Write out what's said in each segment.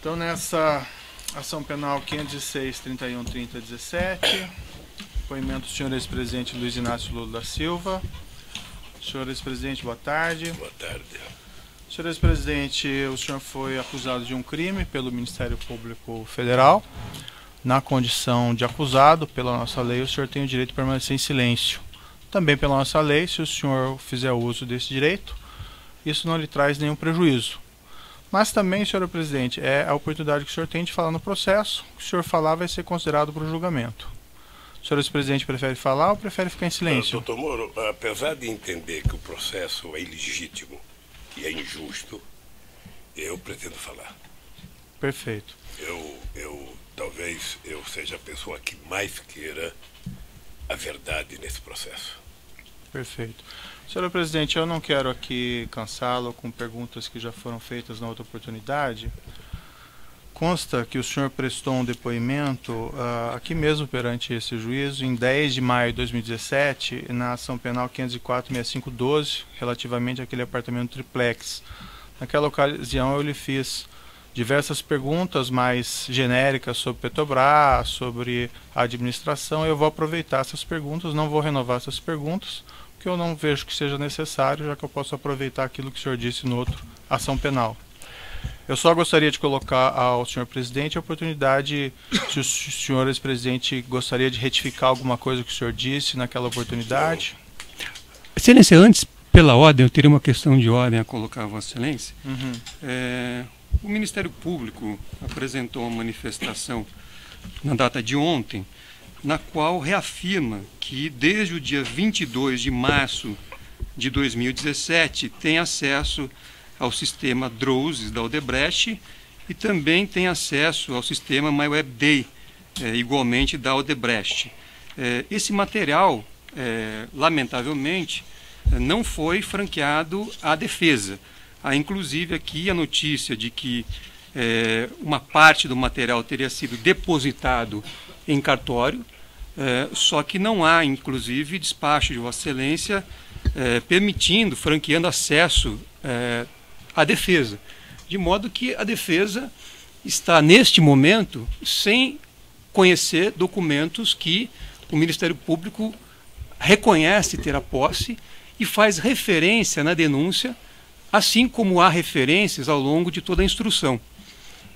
Então, nessa ação penal 506-31-30-17, depoimento do senhor ex-presidente Luiz Inácio Lula da Silva. Senhor ex-presidente, boa tarde. Boa tarde. Senhor ex-presidente, o senhor foi acusado de um crime pelo Ministério Público Federal. Na condição de acusado, pela nossa lei, o senhor tem o direito de permanecer em silêncio. Também pela nossa lei, se o senhor fizer uso desse direito, isso não lhe traz nenhum prejuízo. Mas também, senhor presidente, é a oportunidade que o senhor tem de falar no processo. O que o senhor falar vai ser considerado para o julgamento. O senhor ex-presidente prefere falar ou prefere ficar em silêncio? Doutor Moro, apesar de entender que o processo é ilegítimo e é injusto, eu pretendo falar. Perfeito. Talvez eu seja a pessoa que mais queira a verdade nesse processo. Perfeito. Senhor presidente, eu não quero aqui cansá-lo com perguntas que já foram feitas na outra oportunidade. Consta que o senhor prestou um depoimento aqui mesmo perante esse juízo em 10 de maio de 2017, na ação penal 504-6512, relativamente àquele apartamento triplex. Naquela ocasião eu lhe fiz diversas perguntas mais genéricas sobre Petrobras, sobre a administração. Eu vou aproveitar essas perguntas, não vou renovar essas perguntas, porque eu não vejo que seja necessário, já que eu posso aproveitar aquilo que o senhor disse no outro ação penal. Eu só gostaria de colocar ao senhor presidente a oportunidade, se o senhor ex-presidente gostaria de retificar alguma coisa que o senhor disse naquela oportunidade. Excelência, antes, pela ordem, eu teria uma questão de ordem a colocar a Vossa Excelência. O Ministério Público apresentou uma manifestação na data de ontem, na qual reafirma que desde o dia 22 de março de 2017 tem acesso ao sistema DROSES da Odebrecht e também tem acesso ao sistema MyWebDay, igualmente da Odebrecht. Esse material, lamentavelmente, não foi franqueado à defesa. Há inclusive aqui a notícia de que uma parte do material teria sido depositado em cartório, só que não há inclusive despacho de Vossa Excelência permitindo, franqueando acesso à defesa. De modo que a defesa está neste momento sem conhecer documentos que o Ministério Público reconhece ter a posse e faz referência na denúncia, assim como há referências ao longo de toda a instrução.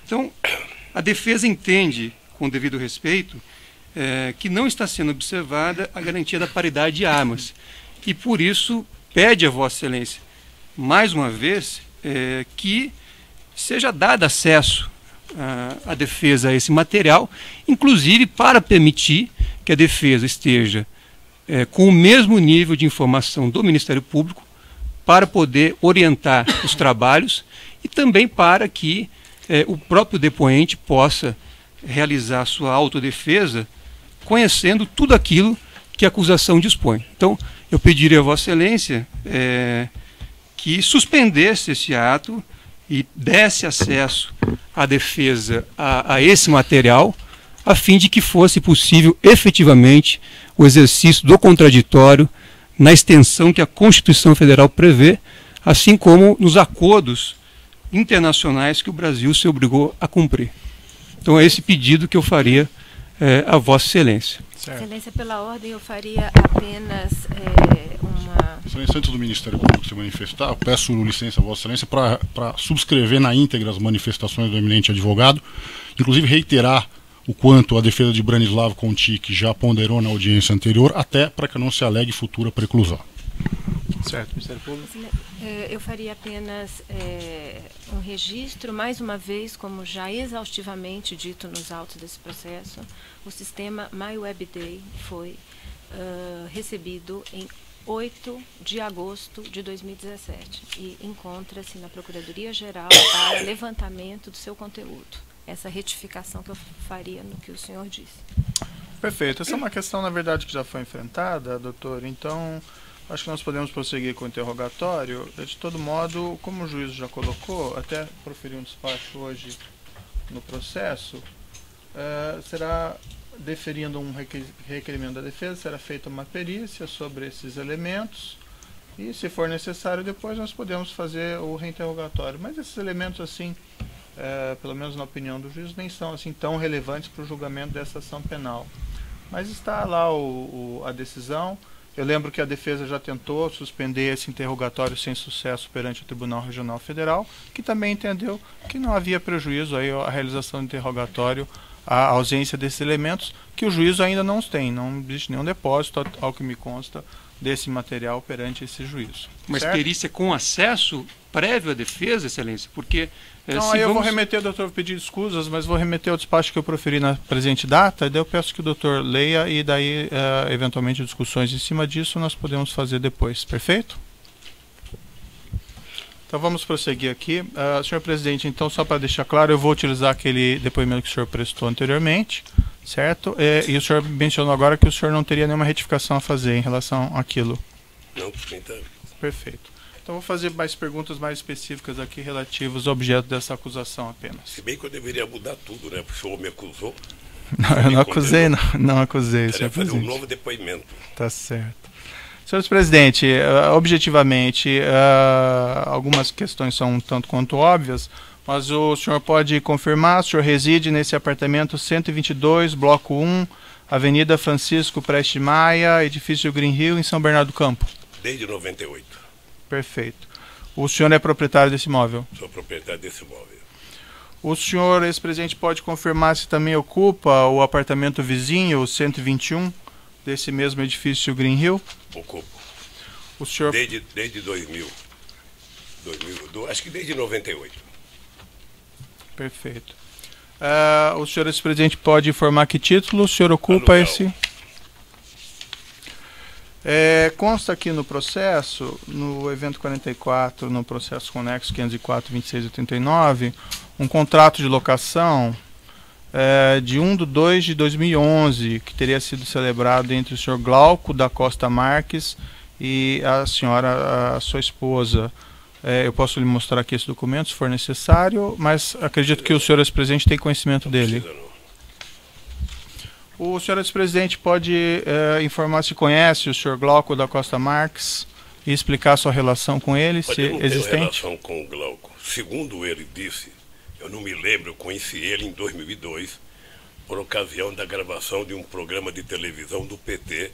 Então, a defesa entende, com devido respeito, que não está sendo observada a garantia da paridade de armas. E, por isso, pede a Vossa Excelência, mais uma vez, que seja dado acesso à defesa a esse material, inclusive para permitir que a defesa esteja com o mesmo nível de informação do Ministério Público, para poder orientar os trabalhos e também para que o próprio depoente possa realizar sua autodefesa conhecendo tudo aquilo que a acusação dispõe. Então, eu pediria a Vossa Excelência que suspendesse esse ato e desse acesso à defesa a esse material, a fim de que fosse possível efetivamente o exercício do contraditório na extensão que a Constituição Federal prevê, assim como nos acordos internacionais que o Brasil se obrigou a cumprir. Então é esse pedido que eu faria a Vossa Excelência. Certo. Excelência, pela ordem, eu faria apenas uma... Excelência, antes do Ministério Público se manifestar, eu peço licença a Vossa Excelência para subscrever na íntegra as manifestações do eminente advogado, inclusive reiterar o quanto a defesa de Branislavo Contic já ponderou na audiência anterior, até para que não se alegue futura preclusão. Certo, Ministério Público. Eu faria apenas um registro, mais uma vez, como já exaustivamente dito nos autos desse processo, o sistema MyWebDay foi recebido em 8 de agosto de 2017 e encontra-se na Procuradoria-Geral para levantamento do seu conteúdo. Essa retificação que eu faria no que o senhor disse. Perfeito. Essa é uma questão, na verdade, que já foi enfrentada, doutor. Então, acho que nós podemos prosseguir com o interrogatório. De todo modo, como o juiz já colocou, até proferiu um despacho hoje no processo, será, deferindo um requerimento da defesa, será feita uma perícia sobre esses elementos e, se for necessário, depois nós podemos fazer o reinterrogatório. Mas esses elementos, assim, pelo menos na opinião do juiz, nem são assim tão relevantes para o julgamento dessa ação penal. Mas está lá a decisão. Eu lembro que a defesa já tentou suspender esse interrogatório sem sucesso perante o Tribunal Regional Federal, que também entendeu que não havia prejuízo aí a realização do interrogatório, a ausência desses elementos, que o juízo ainda não tem. Não existe nenhum depósito, ao que me consta, desse material perante esse juízo. Mas certo? perícia com acesso prévio à defesa, excelência? Porque... Não, aí eu vou remeter, doutor, pedir escusas, mas vou remeter ao despacho que eu proferi na presente data, e daí eu peço que o doutor leia e daí, eventualmente, discussões em cima disso nós podemos fazer depois. Perfeito? Então vamos prosseguir aqui. Senhor presidente, então só para deixar claro, eu vou utilizar aquele depoimento que o senhor prestou anteriormente, certo? E o senhor mencionou agora que o senhor não teria nenhuma retificação a fazer em relação àquilo. Não, então. Perfeito. Então vou fazer mais perguntas mais específicas aqui relativas ao objeto dessa acusação apenas. Se bem que eu deveria mudar tudo, né? Porque o senhor me acusou. Não, eu não acusei, não acusei. Queria fazer um novo depoimento. Tá certo. Senhor presidente, objetivamente, algumas questões são um tanto quanto óbvias, mas o senhor pode confirmar, o senhor reside nesse apartamento 122, bloco 1, Avenida Francisco Preste Maia, edifício Green Hill, em São Bernardo do Campo? Desde 98. Perfeito. O senhor é proprietário desse imóvel? Sou proprietário desse imóvel. O senhor, ex-presidente, pode confirmar se também ocupa o apartamento vizinho, o 121, desse mesmo edifício Green Hill? Ocupo. O senhor... Desde 2000. Acho que desde 98. Perfeito. O senhor, ex-presidente, pode informar que título o senhor ocupa Aluguel. esse... consta aqui no processo, no evento 44, no processo conexo 504-2689, um contrato de locação de 1/2/2011, que teria sido celebrado entre o senhor Glauco da Costa Marques e a senhora, a sua esposa. Eu posso lhe mostrar aqui esse documento, se for necessário, mas acredito que o senhor, ex-presidente, tem conhecimento dele. O senhor ex-presidente pode informar se conhece o senhor Glauco da Costa Marques e explicar sua relação com ele, Mas se eu não tenho existente? relação com o Glauco. Segundo ele disse, eu não me lembro, eu conheci ele em 2002, por ocasião da gravação de um programa de televisão do PT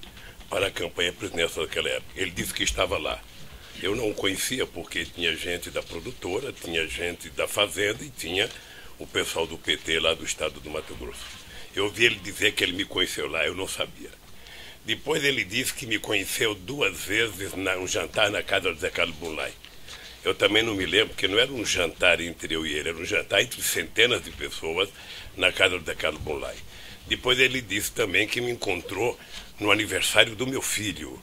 para a campanha presidencial daquela época. Ele disse que estava lá. Eu não o conhecia porque tinha gente da produtora, tinha gente da Fazenda e tinha o pessoal do PT lá do estado do Mato Grosso. Eu ouvi ele dizer que ele me conheceu lá, eu não sabia. Depois ele disse que me conheceu 2 vezes num jantar na casa do Zé Carlos Bunlai. Eu também não me lembro, porque não era um jantar entre eu e ele, era um jantar entre centenas de pessoas na casa do Zé Carlos Bunlai. Depois ele disse também que me encontrou no aniversário do meu filho,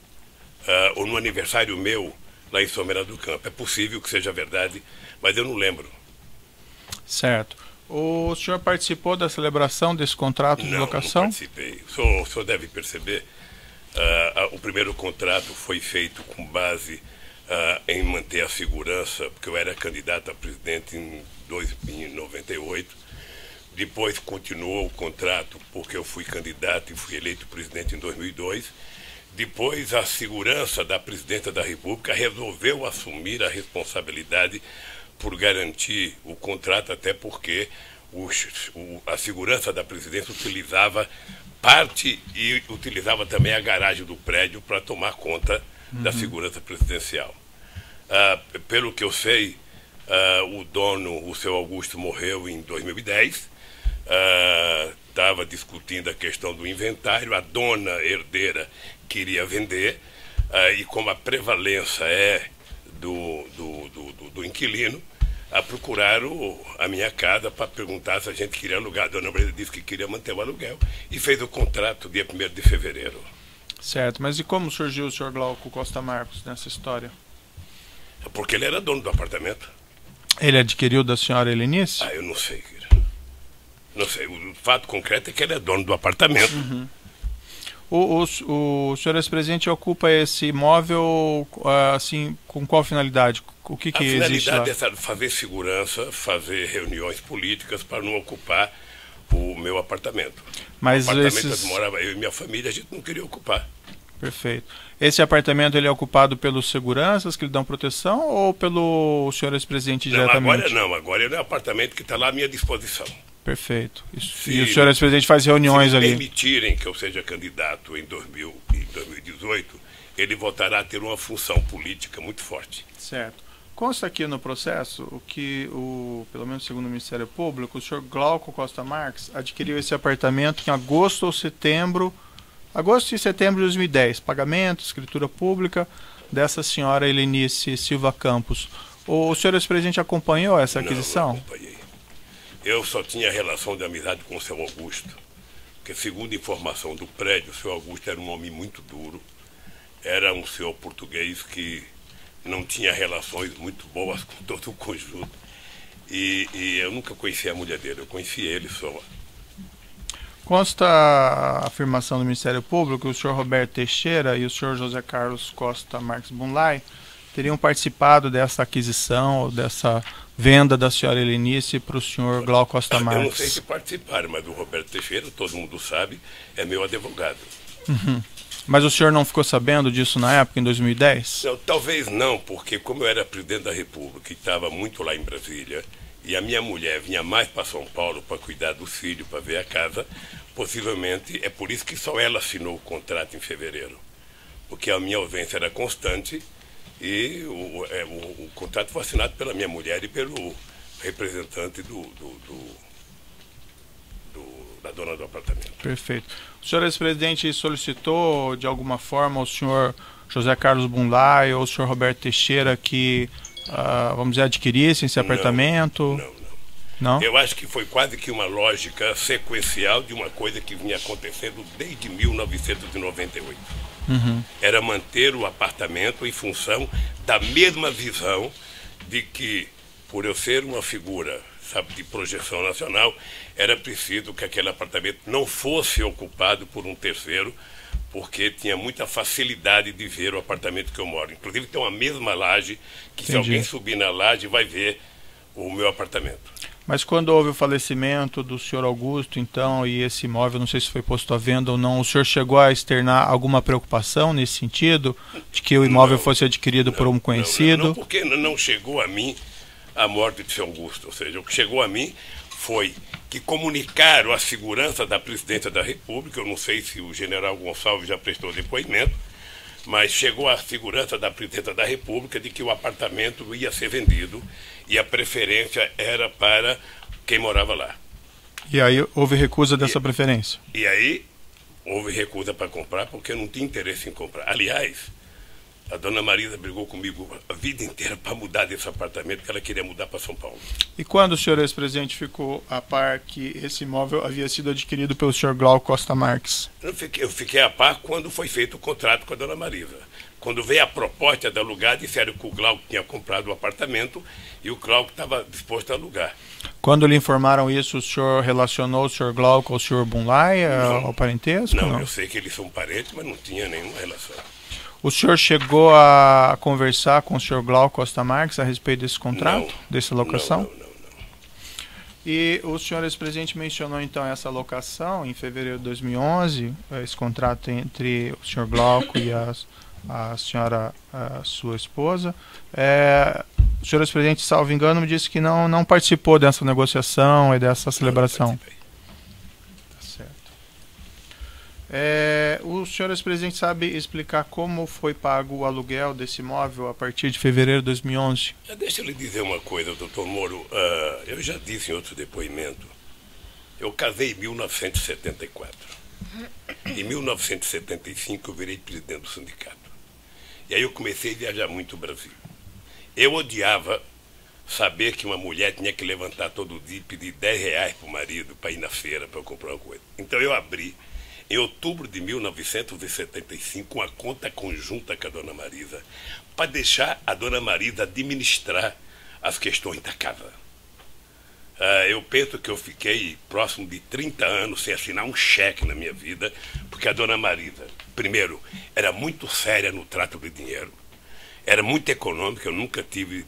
ou no aniversário meu, lá em São Bernardo do Campo. É possível que seja verdade, mas eu não lembro. Certo. O senhor participou da celebração desse contrato de locação? Não participei. O senhor deve perceber, o primeiro contrato foi feito com base em manter a segurança, porque eu era candidato a presidente em 98. Depois continuou o contrato porque eu fui candidato e fui eleito presidente em 2002. Depois a segurança da presidenta da República resolveu assumir a responsabilidade por garantir o contrato, até porque a segurança da presidência utilizava parte e utilizava também a garagem do prédio para tomar conta da segurança presidencial. Pelo que eu sei, o dono, o seu Augusto, morreu em 2010. Estava discutindo a questão do inventário, a dona herdeira queria vender, e como a prevalência é do inquilino, procuraram a minha casa para perguntar se a gente queria alugar. A dona Breda disse que queria manter o aluguel e fez o contrato dia 1º de fevereiro. Certo, mas e como surgiu o senhor Glauco Costa Marques nessa história? Porque ele era dono do apartamento. Ele adquiriu da senhora Helenice? Eu não sei, querido. Não sei, o fato concreto é que ele é dono do apartamento. O senhor ex-presidente ocupa esse imóvel assim, com qual finalidade? O que existe lá? A finalidade é fazer segurança, fazer reuniões políticas para não ocupar o meu apartamento. Mas o apartamento onde morava eu e minha família, a gente não queria ocupar. Perfeito. Esse apartamento ele é ocupado pelos seguranças que lhe dão proteção ou pelo senhor ex-presidente diretamente? Agora ele é um apartamento que está lá à minha disposição. Perfeito. E o senhor ex-presidente faz reuniões ali? Se permitirem que eu seja candidato em 2018, ele voltará a ter uma função política muito forte. Certo. Consta aqui no processo o que, pelo menos segundo o Ministério Público, o senhor Glauco Costa Marques adquiriu esse apartamento em agosto e setembro de 2010. Pagamento, escritura pública dessa senhora Helenice Silva Campos. O senhor ex-presidente acompanhou essa aquisição? Não acompanhei. Eu só tinha relação de amizade com o seu Augusto, porque segundo informação do prédio, o seu Augusto era um homem muito duro, era um senhor português que não tinha relações muito boas com todo o conjunto. E eu nunca conheci a mulher dele, eu conheci ele só. Consta a afirmação do Ministério Público que o senhor Roberto Teixeira e o senhor José Carlos Costa Marques Bunlai teriam participado dessa aquisição ou dessa venda da senhora Helenice para o senhor Glauco Costa Marques. Eu não sei se participaram, mas o Roberto Teixeira, todo mundo sabe, é meu advogado. Uhum. Mas o senhor não ficou sabendo disso na época, em 2010? Não, talvez não, porque como eu era presidente da República e estava muito lá em Brasília, e a minha mulher vinha mais para São Paulo para cuidar dos filhos, para ver a casa, possivelmente é por isso que só ela assinou o contrato em fevereiro. Porque a minha ausência era constante e o contrato foi assinado pela minha mulher e pelo representante da dona do apartamento. Perfeito. O senhor ex-presidente solicitou de alguma forma ao senhor José Carlos Bunlai ou ao senhor Roberto Teixeira que, vamos dizer, adquirissem esse apartamento? Não? Eu acho que foi quase que uma lógica sequencial de uma coisa que vinha acontecendo desde 1998. Uhum. Era manter o apartamento em função da mesma visão de que, por eu ser uma figura, sabe, de projeção nacional, era preciso que aquele apartamento não fosse ocupado por um terceiro, porque tinha muita facilidade de ver o apartamento que eu moro. Inclusive tem uma mesma laje, que se alguém subir na laje vai ver o meu apartamento. Mas quando houve o falecimento do senhor Augusto, então, e esse imóvel, não sei se foi posto à venda ou não, o senhor chegou a externar alguma preocupação nesse sentido, de que o imóvel fosse adquirido por um conhecido? Não, porque não chegou a mim a morte de seu Augusto. Ou seja, o que chegou a mim foi que comunicaram a segurança da presidência da República, eu não sei se o general Gonçalves já prestou depoimento, mas chegou a segurança da presidência da República de que o apartamento ia ser vendido e a preferência era para quem morava lá. E aí houve recusa dessa preferência? E aí houve recusa para comprar porque eu não tinha interesse em comprar. Aliás, a dona Marisa brigou comigo a vida inteira para mudar desse apartamento, porque ela queria mudar para São Paulo. E quando o senhor ex-presidente ficou a par que esse imóvel havia sido adquirido pelo senhor Glauco Costa Marques? Eu fiquei a par quando foi feito o contrato com a dona Marisa. Quando veio a proposta de alugar, disseram que o Glauco tinha comprado o apartamento e o Glauco estava disposto a alugar. Quando lhe informaram isso, o senhor relacionou o senhor Glauco ao senhor Bunlai, ao parentesco? Não, eu sei que eles são parentes, mas não tinha nenhuma relação. O senhor chegou a conversar com o senhor Glauco Costa Marques a respeito desse contrato, dessa locação? Não. E o senhor ex-presidente mencionou então essa locação em fevereiro de 2011, esse contrato entre o senhor Glauco e a senhora, a sua esposa. O senhor ex-presidente, salvo engano, me disse que não participou dessa negociação e dessa celebração. Não participei. O senhor ex-presidente sabe explicar como foi pago o aluguel desse imóvel a partir de fevereiro de 2011? Deixa eu lhe dizer uma coisa, doutor Moro. Eu já disse em outro depoimento, eu casei em 1974. Em 1975 eu virei presidente do sindicato. E aí eu comecei a viajar muito o Brasil. Eu odiava saber que uma mulher tinha que levantar todo dia e pedir R$10 para o marido para ir na feira para eu comprar uma coisa. Então eu abri, em outubro de 1975, uma conta conjunta com a dona Marisa, para deixar a dona Marisa administrar as questões da casa. Eu penso que eu fiquei próximo de 30 anos sem assinar um cheque na minha vida, porque a dona Marisa, primeiro, era muito séria no trato do dinheiro, era muito econômica, eu nunca tive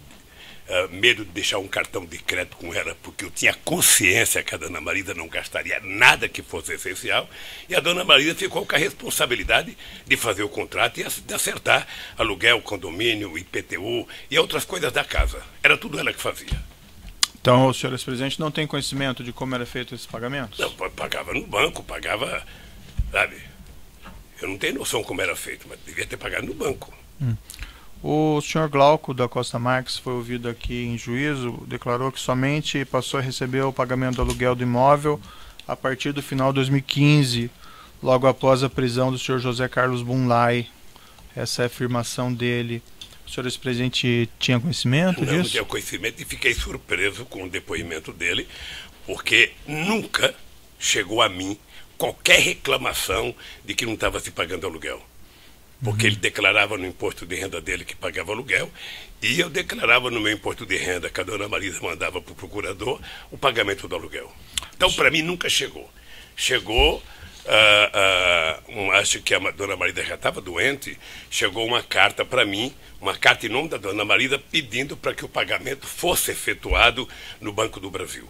medo de deixar um cartão de crédito com ela, porque eu tinha consciência que a dona Marisa não gastaria nada que fosse essencial, e a dona Marisa ficou com a responsabilidade de fazer o contrato e de acertar aluguel, condomínio, IPTU e outras coisas da casa. Era tudo ela que fazia. Então, o senhor ex-presidente não tem conhecimento de como era feito esses pagamentos? Não, pagava no banco, pagava, sabe? Eu não tenho noção como era feito, mas devia ter pagado no banco. O senhor Glauco da Costa Marques foi ouvido aqui em juízo, declarou que somente passou a receber o pagamento do aluguel do imóvel a partir do final de 2015, logo após a prisão do senhor José Carlos Bunlai. Essa é a afirmação dele. O senhor ex-presidente tinha conhecimento disso? Não tinha conhecimento e fiquei surpreso com o depoimento dele, porque nunca chegou a mim qualquer reclamação de que não estava se pagando aluguel. Porque ele declarava no imposto de renda dele que pagava aluguel, e eu declarava no meu imposto de renda, que a dona Marisa mandava para o procurador, o pagamento do aluguel. Então, para mim, nunca chegou. Chegou, acho que a dona Marisa já estava doente, chegou uma carta para mim, uma carta em nome da dona Marisa, pedindo para que o pagamento fosse efetuado no Banco do Brasil.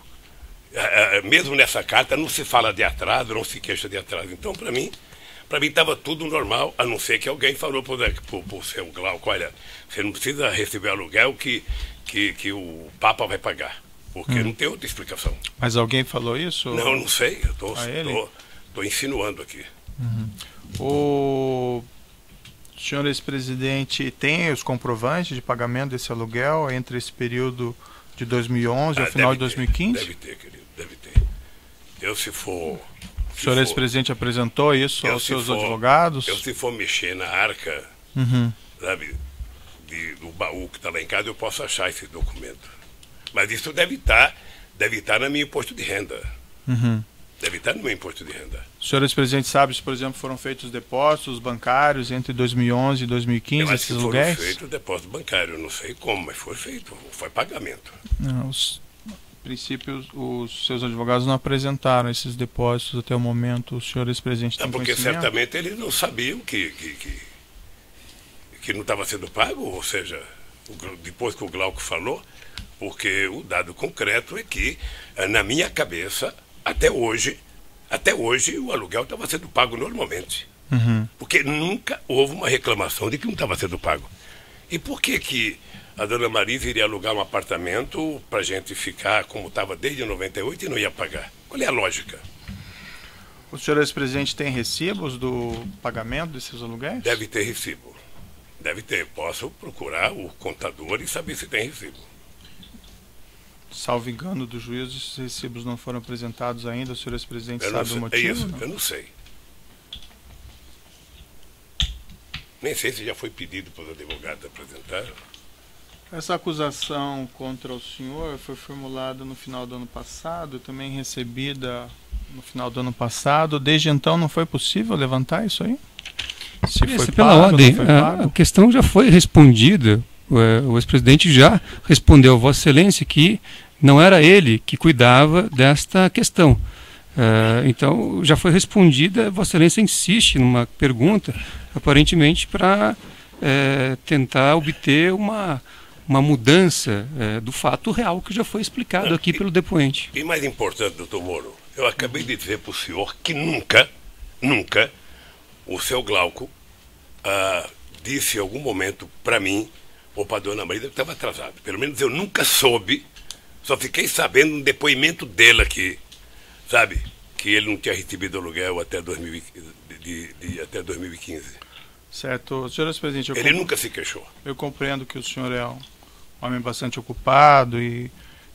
Mesmo nessa carta não se fala de atraso, não se queixa de atraso. Então, para mim estava tudo normal, a não ser que alguém falou para o seu Glauco: olha, você não precisa receber aluguel que o Papa vai pagar, porque não tem outra explicação. Mas alguém falou isso? Não sei, eu estou insinuando aqui. O senhor ex-presidente tem os comprovantes de pagamento desse aluguel entre esse período de 2011 ao final de 2015? Deve ter, querido, deve ter. Eu, se for... O senhor ex-presidente apresentou isso aos seus advogados? Se for mexer na arca, sabe, do baú que está lá em casa, eu posso achar esse documento. Mas isso deve estar no meu imposto de renda. Deve estar no meu imposto de renda. O senhor ex-presidente sabe se, por exemplo, foram feitos depósitos bancários entre 2011 e 2015, esses aluguéis? Foram feitos depósitos bancários, não sei como, mas foi feito, foi pagamento. Não, princípio, os seus advogados não apresentaram esses depósitos até o momento. O senhor ex-presidente tem porque conhecimento? Certamente eles não sabiam que não estava sendo pago, ou seja, depois que o Glauco falou, porque o dado concreto é que, na minha cabeça, até hoje o aluguel estava sendo pago normalmente. Porque nunca houve uma reclamação de que não estava sendo pago. E por que a dona Marisa iria alugar um apartamento para a gente ficar como estava desde 98 e não ia pagar? Qual é a lógica? O senhor ex-presidente tem recibos do pagamento desses aluguéis? Deve ter recibo. Deve ter. Posso procurar o contador e saber se tem recibo. Salvo engano do juízo, esses recibos não foram apresentados ainda. O senhor ex-presidente sabe o motivo? É isso, eu não sei. Nem sei se já foi pedido para os advogados apresentar. Essa acusação contra o senhor foi formulada no final do ano passado, também recebida no final do ano passado. Desde então não foi possível levantar isso aí? Se foi pela pago, ordem, não foi pago? a questão já foi respondida. O ex-presidente já respondeu a Vossa Excelência que não era ele que cuidava desta questão. Então já foi respondida. Vossa Excelência insiste numa pergunta, aparentemente para tentar obter uma mudança do fato real que já foi explicado aqui pelo depoente. E mais importante, doutor Moro, eu acabei de dizer para o senhor que nunca o seu Glauco disse em algum momento para mim ou para a dona Marisa que estava atrasado. Pelo menos eu nunca soube, só fiquei sabendo no depoimento dele aqui, sabe, que ele não tinha recebido aluguel até 2015. Certo. Senhor ex-presidente, ele nunca se queixou. Eu compreendo que o senhor é um homem bastante ocupado e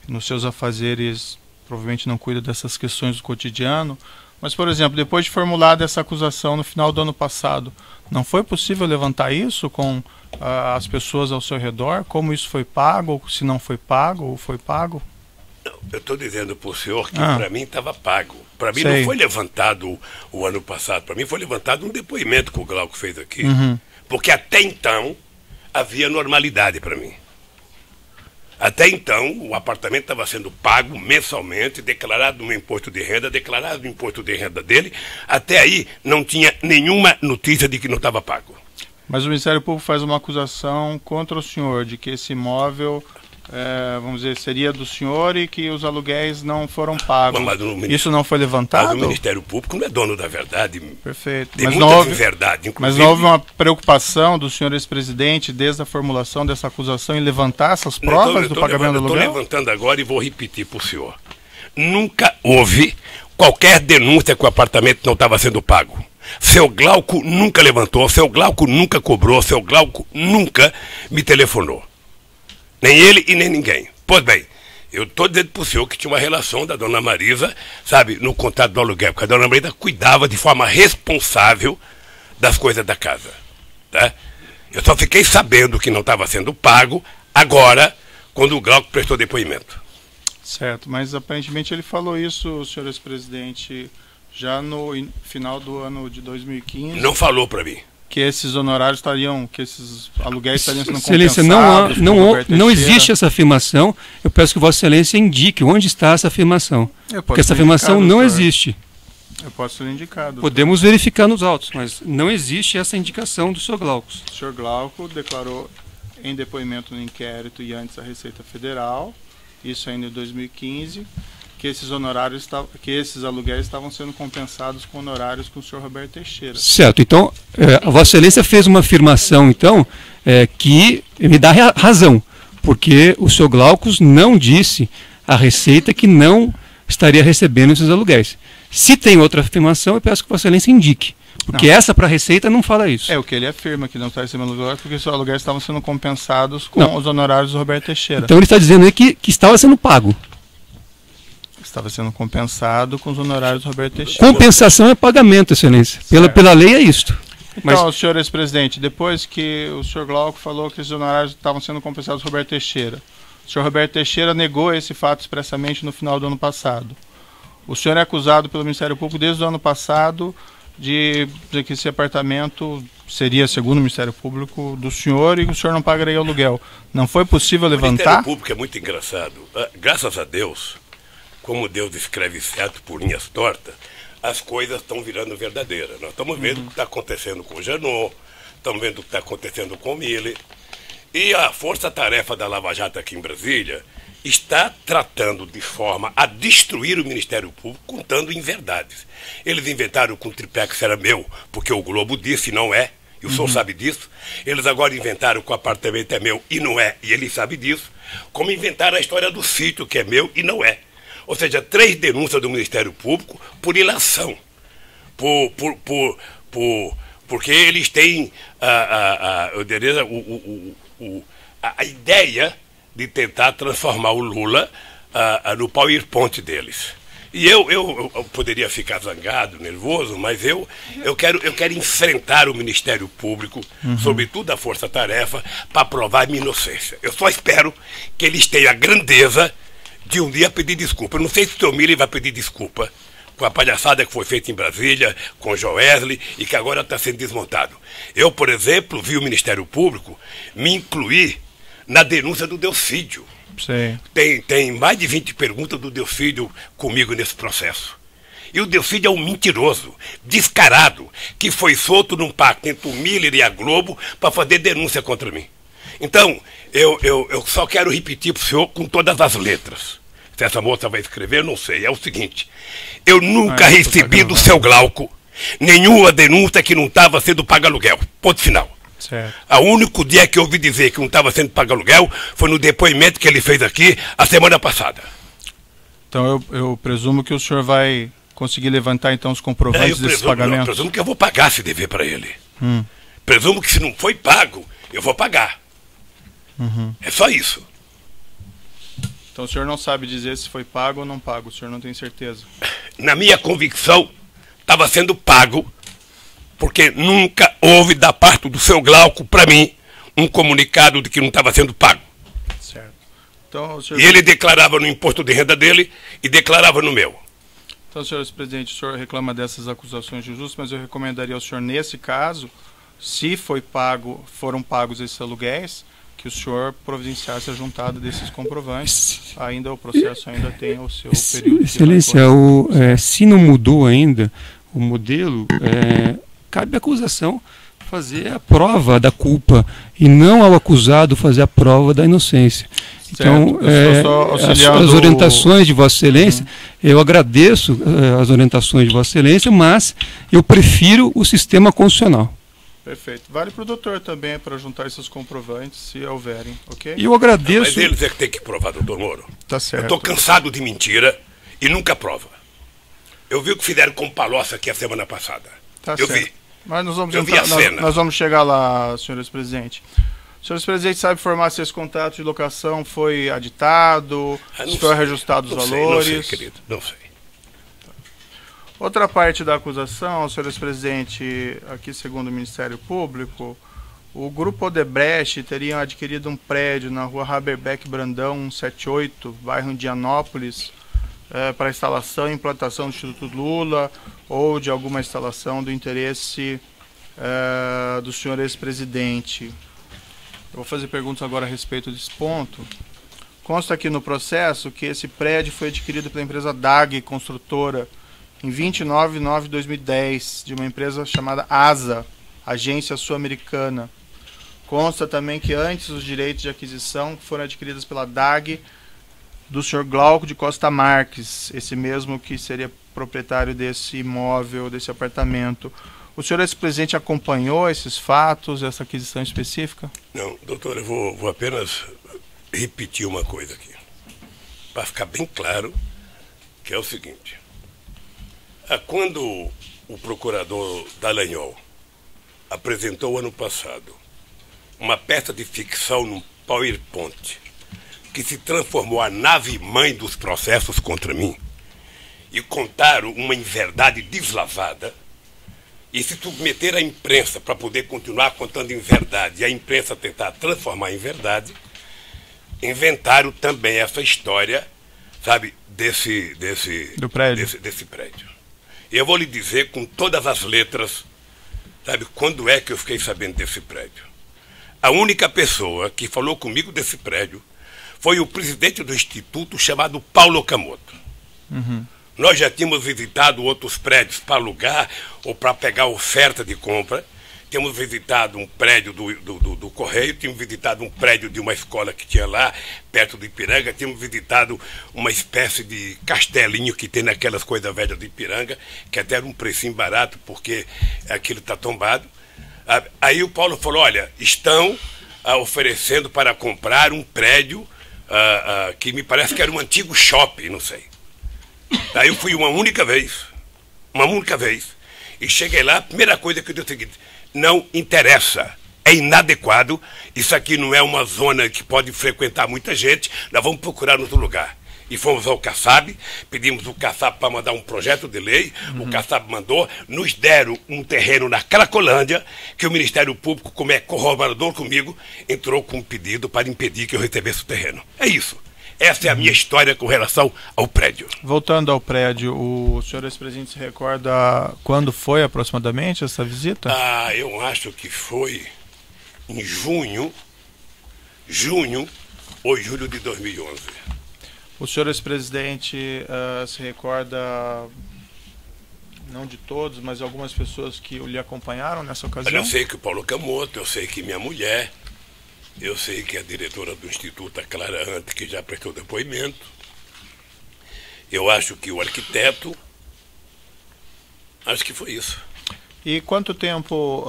nos seus afazeres provavelmente não cuida dessas questões do cotidiano. Mas, por exemplo, depois de formulada essa acusação no final do ano passado, não foi possível levantar isso com as pessoas ao seu redor? Como isso foi pago, ou se não foi pago, ou foi pago? Não, eu estou dizendo para o senhor que para mim estava pago. Para mim não foi levantado o ano passado, para mim foi levantado um depoimento que o Glauco fez aqui. Porque até então havia normalidade para mim. Até então, o apartamento estava sendo pago mensalmente, declarado no meu imposto de renda, declarado no imposto de renda dele. Até aí, não tinha nenhuma notícia de que não estava pago. Mas o Ministério Público faz uma acusação contra o senhor de que esse imóvel vamos dizer, seria do senhor e que os aluguéis não foram pagos. Isso não foi levantado? Mas o Ministério Público não é dono da verdade. Perfeito. Tem muita inverdade, inclusive. Mas não houve uma preocupação do senhor ex-presidente, desde a formulação dessa acusação, em levantar essas provas do pagamento do aluguel? Estou levantando agora e vou repetir para o senhor. Nunca houve qualquer denúncia que o apartamento não estava sendo pago. Seu Glauco nunca levantou, seu Glauco nunca cobrou, seu Glauco nunca me telefonou. Nem ele e nem ninguém. Pois bem, eu estou dizendo para o senhor que tinha uma relação da dona Marisa, sabe, no contrato do aluguel, porque a dona Marisa cuidava de forma responsável das coisas da casa. Tá? Eu só fiquei sabendo que não estava sendo pago agora, quando o Glauco prestou depoimento. Certo, mas aparentemente ele falou isso, senhor ex-presidente, já no final do ano de 2015. Não falou para mim. Que esses honorários estariam, que esses aluguéis estariam sendo Excelência, compensados. não existe essa afirmação. Eu peço que Vossa Excelência indique onde está essa afirmação. Porque essa afirmação não existe. Eu posso lhe indicar. Podemos verificar nos autos, mas não existe essa indicação do Sr. Glauco. O Sr. Glauco declarou em depoimento no inquérito e antes a Receita Federal, isso ainda em 2015, que esses honorários, que esses aluguéis estavam sendo compensados com honorários com o senhor Roberto Teixeira. Certo. Então, a Vossa Excelência fez uma afirmação, então, que me dá razão, porque o senhor Glaucus não disse à Receita que não estaria recebendo esses aluguéis. Se tem outra afirmação, eu peço que Vossa Excelência indique. Porque essa para a Receita não fala isso. É o que ele afirma, que não está recebendo aluguel, porque os aluguéis estavam sendo compensados com os honorários do Roberto Teixeira. Então ele está dizendo aí que estava sendo pago. Estava sendo compensado com os honorários do Roberto Teixeira. Compensação é pagamento, Excelência. Pela lei é isto. Então, senhor ex-presidente, depois que o senhor Glauco falou que esses honorários estavam sendo compensados do Roberto Teixeira, o senhor Roberto Teixeira negou esse fato expressamente no final do ano passado. O senhor é acusado pelo Ministério Público desde o ano passado de que esse apartamento seria, segundo o Ministério Público, do senhor e que o senhor não pagaria aluguel. Não foi possível levantar? O Ministério Público é muito engraçado. Graças a Deus, como Deus escreve certo por linhas tortas, as coisas estão virando verdadeiras. Nós estamos vendo o que está acontecendo com o Janot, estamos vendo o que está acontecendo com o Miller. E a força-tarefa da Lava Jato aqui em Brasília está tratando de forma a destruir o Ministério Público, contando inverdades. Eles inventaram que o triplex era meu, porque o Globo disse e não é, e o senhor sabe disso. Eles agora inventaram que o apartamento é meu e não é, e ele sabe disso. Como inventaram a história do sítio, que é meu e não é. Ou seja, 3 denúncias do Ministério Público por ilação. Porque eles têm a ideia de tentar transformar o Lula no PowerPoint deles. E eu poderia ficar zangado, nervoso, mas eu quero enfrentar o Ministério Público, sobretudo a Força Tarefa, para provar minha inocência. Eu só espero que eles tenham a grandeza de um dia pedir desculpa. Eu não sei se o senhor Miller vai pedir desculpa com a palhaçada que foi feita em Brasília, com o Joesley, e que agora está sendo desmontado. Eu, por exemplo, vi o Ministério Público me incluir na denúncia do Delcídio. Sim. Tem mais de 20 perguntas do Delcídio comigo nesse processo. E o Delcídio é um mentiroso, descarado, que foi solto num pacto entre o Miller e a Globo para fazer denúncia contra mim. Então, eu só quero repetir para o senhor com todas as letras. Se essa moça vai escrever, eu não sei. É o seguinte: eu nunca recebi do seu Glauco nenhuma denúncia que não estava sendo pago aluguel. Ponto final. Certo. O único dia que eu ouvi dizer que não estava sendo pago aluguel foi no depoimento que ele fez aqui a semana passada. Então eu presumo que o senhor vai conseguir levantar então os comprovantes desses pagamentos? Eu presumo que eu vou pagar esse dever para ele. Presumo que se não foi pago, eu vou pagar. É só isso. Então o senhor não sabe dizer se foi pago ou não pago, o senhor não tem certeza? Na minha convicção, estava sendo pago, porque nunca houve da parte do seu Glauco, para mim, um comunicado de que não estava sendo pago. Certo. Então, senhor... E ele declarava no imposto de renda dele e declarava no meu. Então, senhor presidente, o senhor reclama dessas acusações de injustas, mas eu recomendaria ao senhor, nesse caso, se foram pagos esses aluguéis, que o senhor providenciasse a juntada desses comprovantes. Ainda o processo ainda tem o seu período. Excelência, se não mudou ainda o modelo, cabe à acusação fazer a prova da culpa e não ao acusado fazer a prova da inocência. Então, auxiliando as orientações de Vossa Excelência, eu agradeço as orientações de Vossa Excelência, mas eu prefiro o sistema constitucional. Perfeito. Vale para o doutor também, para juntar esses comprovantes, se houverem, ok? E eu agradeço... Mas eles é que tem que provar, doutor Moro. Tá certo. Eu estou cansado de mentira e nunca prova. Eu vi o que fizeram com o Palocci aqui a semana passada. Tá eu certo. vi. Mas nós vamos, nós vamos chegar lá, senhores presidentes. Senhores presidentes, sabe informar se esse contrato de locação foi aditado, se foi reajustado os valores? Não sei, querido, não sei. Outra parte da acusação, senhores presidentes, aqui segundo o Ministério Público, o Grupo Odebrecht teria adquirido um prédio na rua Haberbeck Brandão 178, bairro Indianópolis, para instalação e implantação do Instituto Lula ou de alguma instalação do interesse do senhor ex-presidente. Eu vou fazer perguntas agora a respeito desse ponto. Consta aqui no processo que esse prédio foi adquirido pela empresa DAG Construtora em 29 de nove de 2010, de uma empresa chamada ASA, Agência Sul-Americana. Consta também que antes os direitos de aquisição foram adquiridos pela DAG do senhor Glauco de Costa Marques, esse mesmo que seria proprietário desse imóvel, desse apartamento. O senhor ex-presidente acompanhou esses fatos, essa aquisição específica? Não, doutor, eu vou apenas repetir uma coisa aqui, para ficar bem claro, que é o seguinte. Quando o procurador Dallagnol apresentou ano passado uma peça de ficção num PowerPoint que se transformou a nave-mãe dos processos contra mim e contaram uma inverdade deslavada e se submeter à imprensa para poder continuar contando inverdade e a imprensa tentar transformar em verdade, inventaram também essa história, sabe, desse prédio. E eu vou lhe dizer com todas as letras, sabe, quando é que eu fiquei sabendo desse prédio. A única pessoa que falou comigo desse prédio foi o presidente do instituto chamado Paulo Okamoto. Nós já tínhamos visitado outros prédios para alugar ou para pegar oferta de compra. Tínhamos visitado um prédio do Correio, tínhamos visitado um prédio de uma escola que tinha lá, perto do Ipiranga, tínhamos visitado uma espécie de castelinho que tem naquelas coisas velhas do Ipiranga, que até era um precinho barato, porque aquilo está tombado. Aí o Paulo falou, olha, estão oferecendo para comprar um prédio que me parece que era um antigo shopping, não sei. Aí eu fui uma única vez, e cheguei lá, a primeira coisa que eu disse é o seguinte, não interessa, é inadequado, isso aqui não é uma zona que pode frequentar muita gente, nós vamos procurar outro lugar. E fomos ao CACAB, pedimos o CACAB para mandar um projeto de lei, o CACAB mandou, nos deram um terreno na Cracolândia, que o Ministério Público, como é corroborador comigo, entrou com um pedido para impedir que eu recebesse o terreno. É isso. Essa é a minha história com relação ao prédio. Voltando ao prédio, o senhor ex-presidente se recorda quando foi aproximadamente essa visita? Eu acho que foi em junho ou julho de 2011. O senhor ex-presidente se recorda, não de todos, mas algumas pessoas que lhe acompanharam nessa ocasião? Olha, eu sei que o Paulo Okamoto, eu sei que minha mulher, eu sei que a diretora do Instituto, a Clara Ante, que já prestou depoimento. Eu acho que o arquiteto. Acho que foi isso. E quanto tempo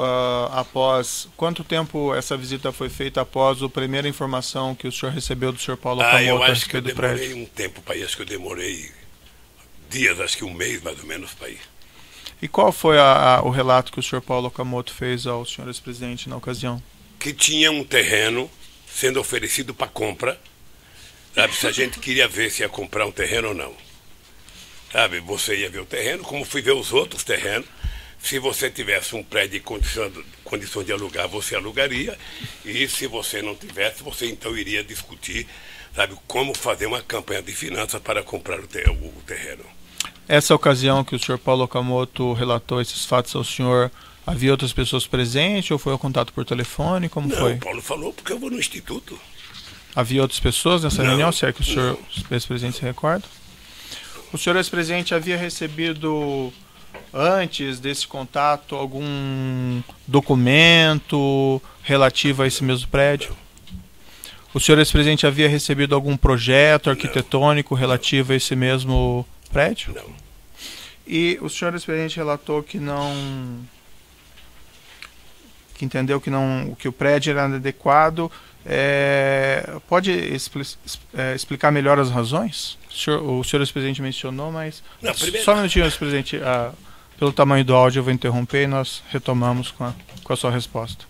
essa visita foi feita após a primeira informação que o senhor recebeu do senhor Paulo Okamoto? Eu acho que eu demorei um tempo para ir, acho que eu demorei dias, acho que um mês mais ou menos para ir. E qual foi o relato que o senhor Paulo Okamoto fez ao senhor ex-presidente na ocasião? Que tinha um terreno sendo oferecido para compra, sabe, se a gente queria ver se ia comprar um terreno ou não. Sabe, você ia ver o terreno, como fui ver os outros terrenos. Se você tivesse um prédio em condição de alugar, você alugaria. E se você não tivesse, você então iria discutir, sabe, como fazer uma campanha de finanças para comprar o terreno. Essa ocasião que o senhor Paulo Okamoto relatou esses fatos ao senhor, havia outras pessoas presentes ou foi o contato por telefone? Como foi? Não, o Paulo falou porque eu vou no instituto. Havia outras pessoas nessa reunião, se é que o senhor ex-presidente se recorda? O senhor ex-presidente havia recebido, antes desse contato, algum documento relativo a esse mesmo prédio? O senhor ex-presidente havia recebido algum projeto arquitetônico relativo a esse mesmo prédio? Não. E o senhor ex-presidente relatou que entendeu que o prédio era inadequado. Pode explicar melhor as razões? O senhor ex-presidente mencionou, mas... Não, primeiro... Só um minutinho, ex-presidente. Pelo tamanho do áudio eu vou interromper e nós retomamos com a sua resposta.